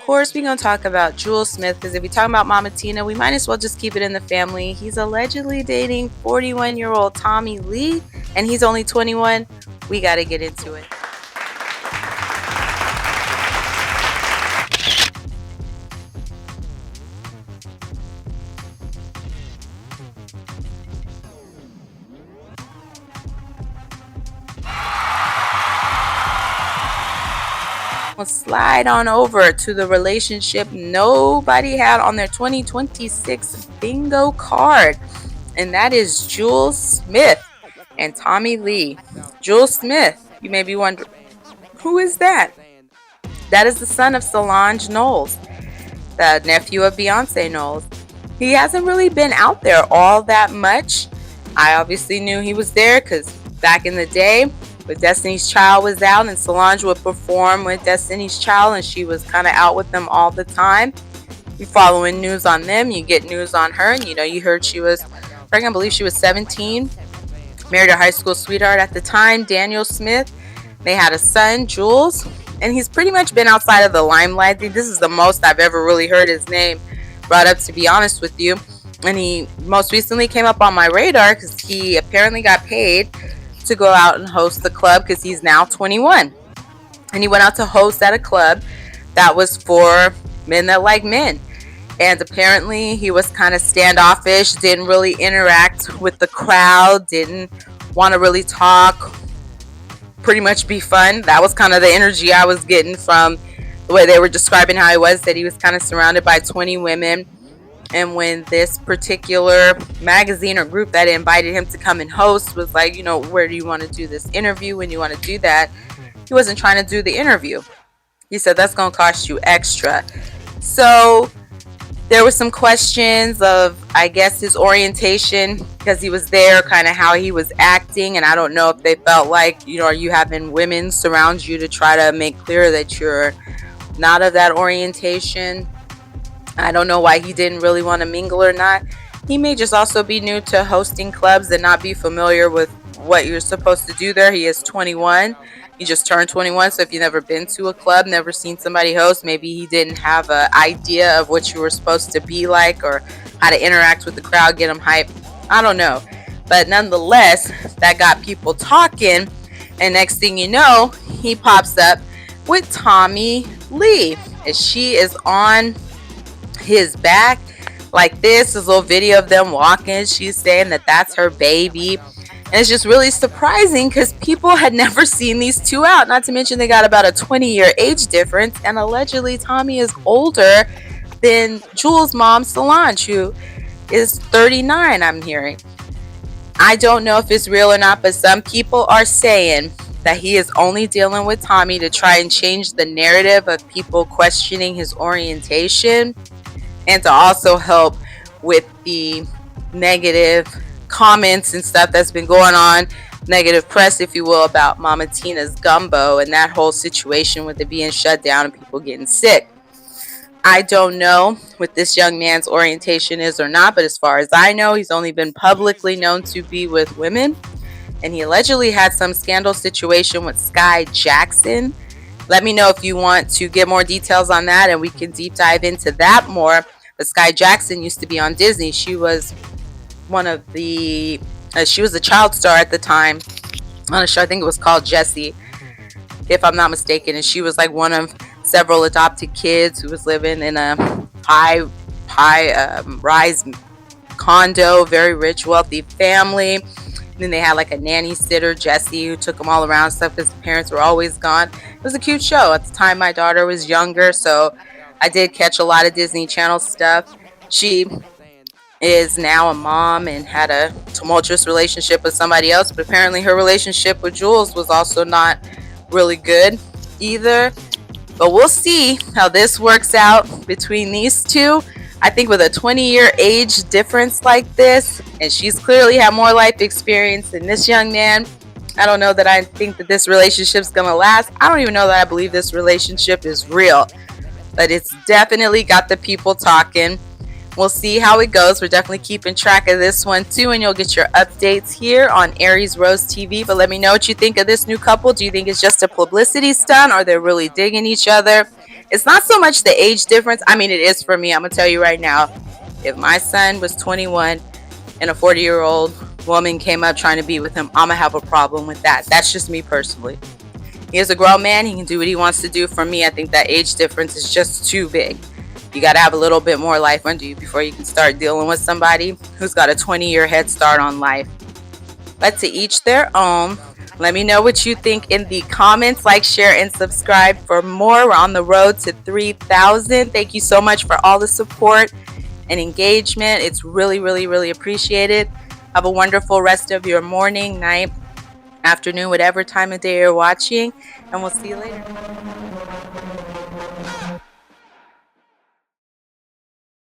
course, we're going to talk about Julez Smith, because if we talk about Mama Tina, we might as well just keep it in the family. He's allegedly dating 41-year-old Tommie Lee, and he's only 21. We got to get into it. We'll slide on over to the relationship nobody had on their 2026 bingo card, and that is Julez Smith and Tommie Lee. Julez Smith, you may be wondering, who is that? That is the son of Solange Knowles, the nephew of Beyonce Knowles. He hasn't really been out there all that much. I obviously knew he was there because back in the day, when Destiny's Child was out and Solange would perform with Destiny's Child, and she was kind of out with them all the time. You following news on them, you get news on her, and you heard she was pregnant. I believe she was 17, married a high school sweetheart at the time, Daniel Smith. They had a son, Julez, and he's pretty much been outside of the limelight. This is the most I've ever really heard his name brought up, to be honest with you. And he most recently came up on my radar because he apparently got paid to go out and host the club, because he's now 21. And he went out to host at a club that was for men that like men. And apparently he was kind of standoffish, didn't really interact with the crowd, didn't want to really talk, pretty much be fun. That was kind of the energy I was getting from the way they were describing how he was, that he was kind of surrounded by 20 women. And when this particular magazine or group that invited him to come and host was like, where do you want to do this interview? When you want to do that, he wasn't trying to do the interview. He said, that's going to cost you extra. So there were some questions of, I guess, his orientation, because he was there, kind of how he was acting. And I don't know if they felt like, are you having women surround you to try to make clear that you're not of that orientation? I don't know why he didn't really want to mingle or not. He may just also be new to hosting clubs and not be familiar with what you're supposed to do there. He is 21. He just turned 21. So if you've never been to a club, never seen somebody host, maybe he didn't have an idea of what you were supposed to be like or how to interact with the crowd, get them hyped. I don't know. But nonetheless, that got people talking. And next thing you know, he pops up with Tommie Lee. And she is on his back like this little video of them walking. She's saying that that's her baby, and it's just really surprising because people had never seen these two out, not to mention they got about a 20-year age difference, and allegedly Tommie is older than Julez' mom, Solange, who is 39. I'm hearing, I don't know if it's real or not, but some people are saying that he is only dealing with Tommie to try and change the narrative of people questioning his orientation, and to also help with the negative comments and stuff that's been going on, negative press, if you will, about Mama Tina's gumbo and that whole situation with it being shut down and people getting sick. I don't know what this young man's orientation is or not, but as far as I know, he's only been publicly known to be with women, and he allegedly had some scandal situation with Sky Jackson. Let me know if you want to get more details on that, and we can deep dive into that more. But Sky Jackson used to be on Disney. She was she was a child star at the time on a show, I think it was called Jessie, if I'm not mistaken. And she was like one of several adopted kids who was living in a high-rise condo, very rich, wealthy family. And then they had like a nanny sitter, Jessie, who took them all around and stuff because the parents were always gone. It was a cute show. At the time, my daughter was younger, so I did catch a lot of Disney Channel stuff. She is now a mom and had a tumultuous relationship with somebody else, but apparently her relationship with Julez was also not really good either. But we'll see how this works out between these two. I think with a 20-year age difference like this, and she's clearly had more life experience than this young man, I don't know that I think that this relationship's gonna last. I don't even know that I believe this relationship is real, but it's definitely got the people talking. We'll see how it goes. We're definitely keeping track of this one too, and you'll get your updates here on Aries Rose TV. But let me know what you think of this new couple. Do you think it's just a publicity stunt, or they're really digging each other? It's not so much the age difference. I mean, it is for me. I'm going to tell you right now. If my son was 21 and a 40-year-old woman came up trying to be with him, I'm going to have a problem with that. That's just me personally. He is a grown man. He can do what he wants to do. For me, I think that age difference is just too big. You got to have a little bit more life under you before you can start dealing with somebody who's got a 20-year head start on life. But to each their own. Let me know what you think in the comments. Like, share, and subscribe for more. We're on the road to 3,000. Thank you so much for all the support and engagement. It's really, really, really appreciated. Have a wonderful rest of your morning, night, afternoon, whatever time of day you're watching, and we'll see you later.